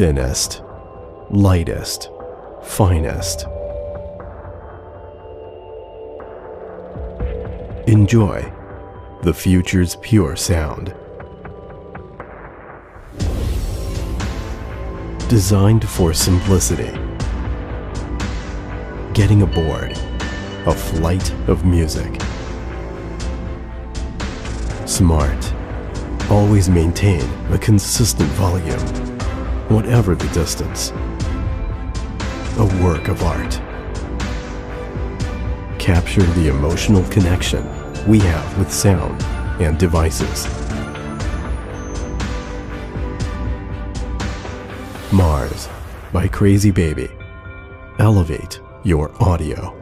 thinnest, lightest, finest. Enjoy the future's pure sound. Designed for simplicity. Getting aboard a flight of music. Smart. Always maintain a consistent volume, whatever the distance. A work of art. Capture the emotional connection we have with sound and devices. Mars by Crazy Baby. Elevate your audio.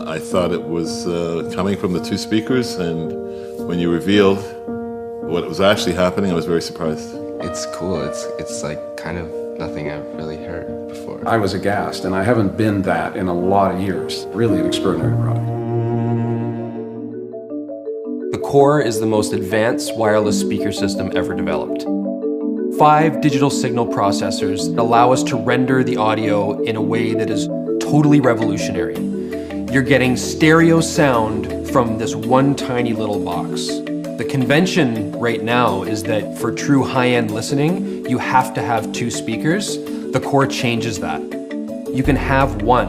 I thought it was coming from the two speakers, and when you revealed what was actually happening, I was very surprised. It's cool. It's like kind of nothing I've really heard before. I was aghast, and I haven't been that in a lot of years. Really an extraordinary product. The Core is the most advanced wireless speaker system ever developed. 5 digital signal processors that allow us to render the audio in a way that is totally revolutionary. You're getting stereo sound from this one tiny little box. The convention right now is that for true high-end listening, you have to have 2 speakers. The Core changes that. You can have 1,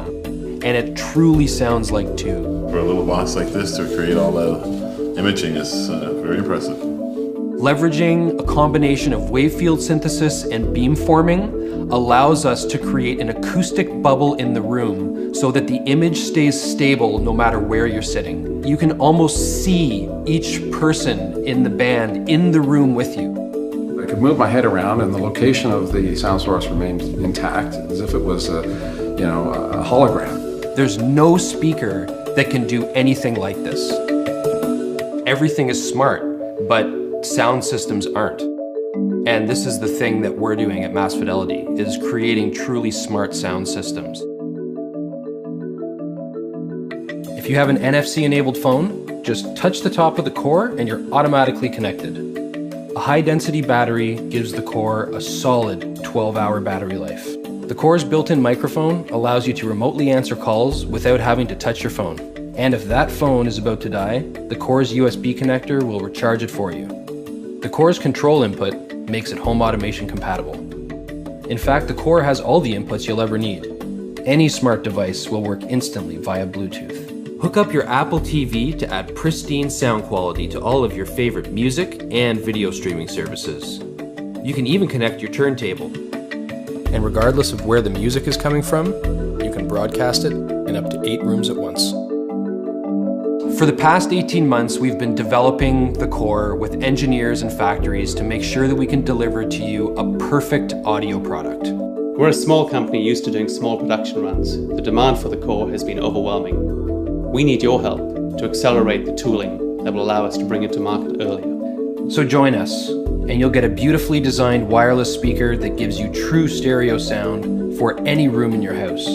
and it truly sounds like 2. For a little box like this to create all the imaging is very impressive. Leveraging a combination of wave field synthesis and beamforming allows us to create an acoustic bubble in the room so that the image stays stable no matter where you're sitting. You can almost see each person in the band in the room with you. I could move my head around and the location of the sound source remained intact, as if it was a hologram. There's no speaker that can do anything like this. Everything is smart, but sound systems aren't. And this is the thing that we're doing at Mass Fidelity, is creating truly smart sound systems. If you have an NFC-enabled phone, just touch the top of the Core and you're automatically connected. A high-density battery gives the Core a solid 12-hour battery life. The Core's built-in microphone allows you to remotely answer calls without having to touch your phone. And if that phone is about to die, the Core's USB connector will recharge it for you. The Core's control input makes it home automation compatible. In fact, the Core has all the inputs you'll ever need. Any smart device will work instantly via Bluetooth. Hook up your Apple TV to add pristine sound quality to all of your favorite music and video streaming services. You can even connect your turntable. And regardless of where the music is coming from, you can broadcast it in up to 8 rooms at once. For the past 18 months, we've been developing the Core with engineers and factories to make sure that we can deliver to you a perfect audio product. We're a small company used to doing small production runs. The demand for the Core has been overwhelming. We need your help to accelerate the tooling that will allow us to bring it to market earlier. So join us, and you'll get a beautifully designed wireless speaker that gives you true stereo sound for any room in your house.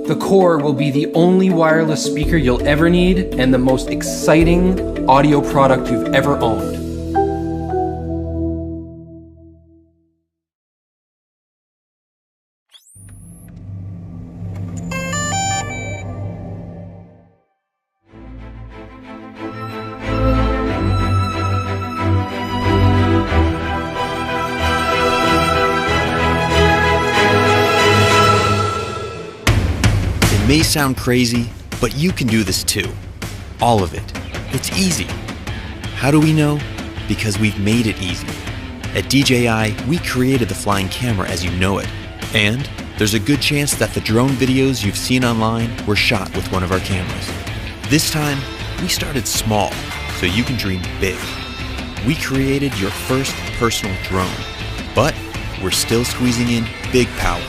The Core will be the only wireless speaker you'll ever need and the most exciting audio product you've ever owned. may sound crazy, but you can do this too. All of it. It's easy. How do we know? Because we've made it easy. At DJI, we created the flying camera as you know it. And there's a good chance that the drone videos you've seen online were shot with one of our cameras. This time, we started small, so you can dream big. We created your first personal drone, but we're still squeezing in big power.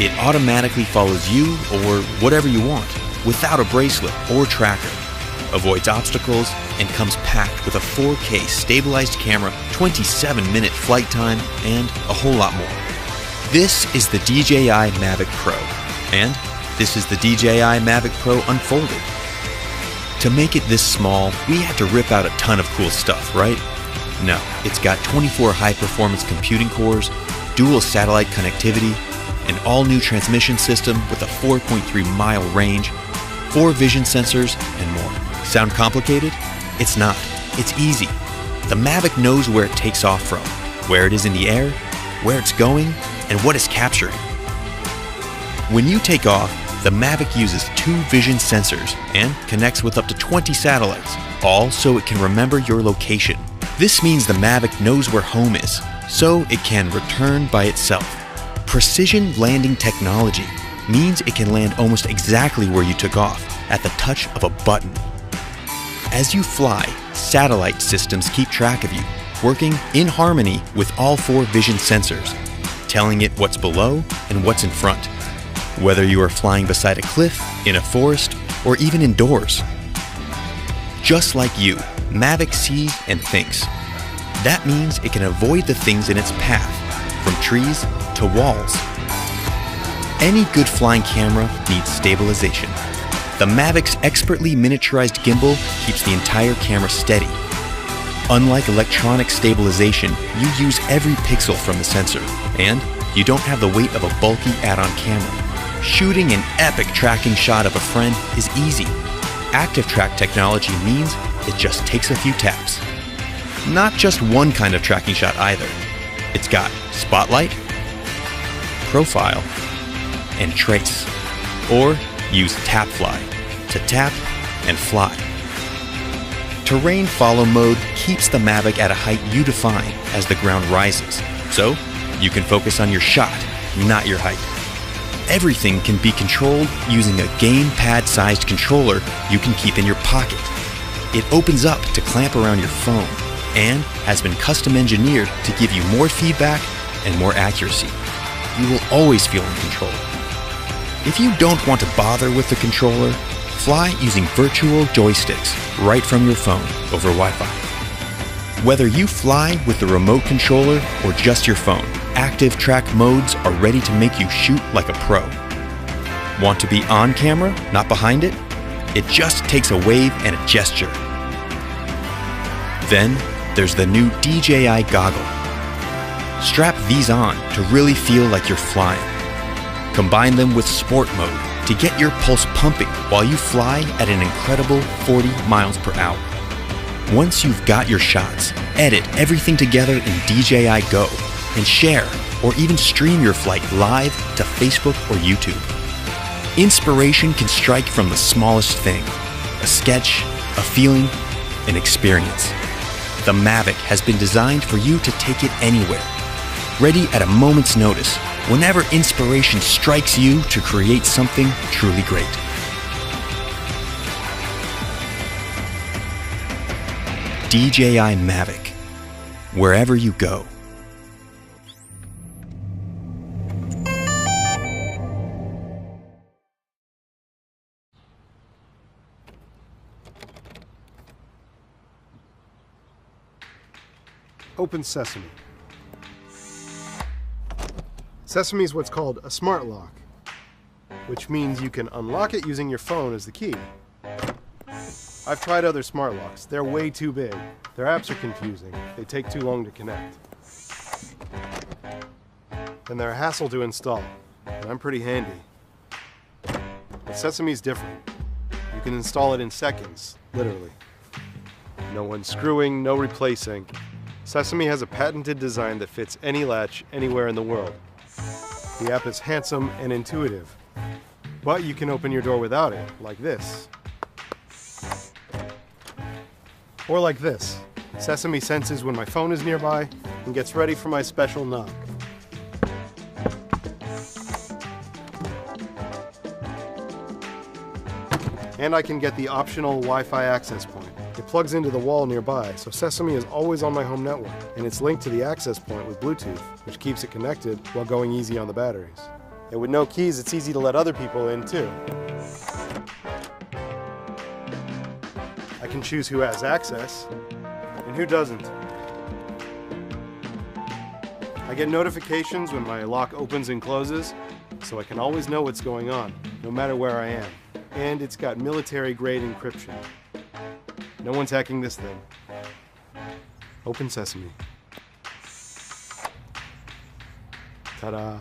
It automatically follows you or whatever you want, without a bracelet or tracker, avoids obstacles, and comes packed with a 4K stabilized camera, 27-minute flight time, and a whole lot more. This is the DJI Mavic Pro, and this is the DJI Mavic Pro Unfolded. To make it this small, we had to rip out a ton of cool stuff, right? No, it's got 24 high-performance computing cores, dual satellite connectivity, an all-new transmission system with a 4.3-mile range, 4 vision sensors, and more. Sound complicated? It's not. It's easy. The Mavic knows where it takes off from, where it is in the air, where it's going, and what it's capturing. When you take off, the Mavic uses 2 vision sensors and connects with up to 20 satellites, all so it can remember your location. This means the Mavic knows where home is, so it can return by itself. Precision landing technology means it can land almost exactly where you took off, at the touch of a button. As you fly, satellite systems keep track of you, working in harmony with all 4 vision sensors, telling it what's below and what's in front, whether you are flying beside a cliff, in a forest, or even indoors. Just like you, Mavic sees and thinks. That means it can avoid the things in its path, from trees to walls. Any good flying camera needs stabilization. The Mavic's expertly miniaturized gimbal keeps the entire camera steady. Unlike electronic stabilization, you use every pixel from the sensor, and you don't have the weight of a bulky add-on camera. Shooting an epic tracking shot of a friend is easy. Active track technology means it just takes a few taps. Not just one kind of tracking shot either. It's got spotlight, profile, and trace. Or use tap fly to tap and fly. Terrain follow mode keeps the Mavic at a height you define as the ground rises, so you can focus on your shot, not your height. Everything can be controlled using a gamepad-sized controller you can keep in your pocket. It opens up to clamp around your phone and has been custom engineered to give you more feedback and more accuracy. You will always feel in control. If you don't want to bother with the controller, fly using virtual joysticks right from your phone over Wi-Fi. Whether you fly with the remote controller or just your phone, active track modes are ready to make you shoot like a pro. Want to be on camera, not behind it? It just takes a wave and a gesture. Then there's the new DJI goggle. Strap these on to really feel like you're flying. Combine them with sport mode to get your pulse pumping while you fly at an incredible 40 miles per hour. Once you've got your shots, edit everything together in DJI Go and share or even stream your flight live to Facebook or YouTube. Inspiration can strike from the smallest thing: a sketch, a feeling, an experience. The Mavic has been designed for you to take it anywhere, ready at a moment's notice, whenever inspiration strikes you to create something truly great. DJI Mavic, wherever you go. Open Sesame. Sesame is what's called a smart lock, which means you can unlock it using your phone as the key. I've tried other smart locks. They're way too big. Their apps are confusing. They take too long to connect. And they're a hassle to install. And I'm pretty handy. But Sesame's different. You can install it in seconds, literally. No unscrewing, no replacing. Sesame has a patented design that fits any latch anywhere in the world. The app is handsome and intuitive. But you can open your door without it, like this. Or like this. Sesame senses when my phone is nearby and gets ready for my special knock. And I can get the optional Wi-Fi access point. It plugs into the wall nearby, so Sesame is always on my home network, and it's linked to the access point with Bluetooth, which keeps it connected while going easy on the batteries. And with no keys, it's easy to let other people in too. I can choose who has access and who doesn't. I get notifications when my lock opens and closes, so I can always know what's going on, no matter where I am. And it's got military-grade encryption. No one's hacking this thing. Open Sesame. Ta-da!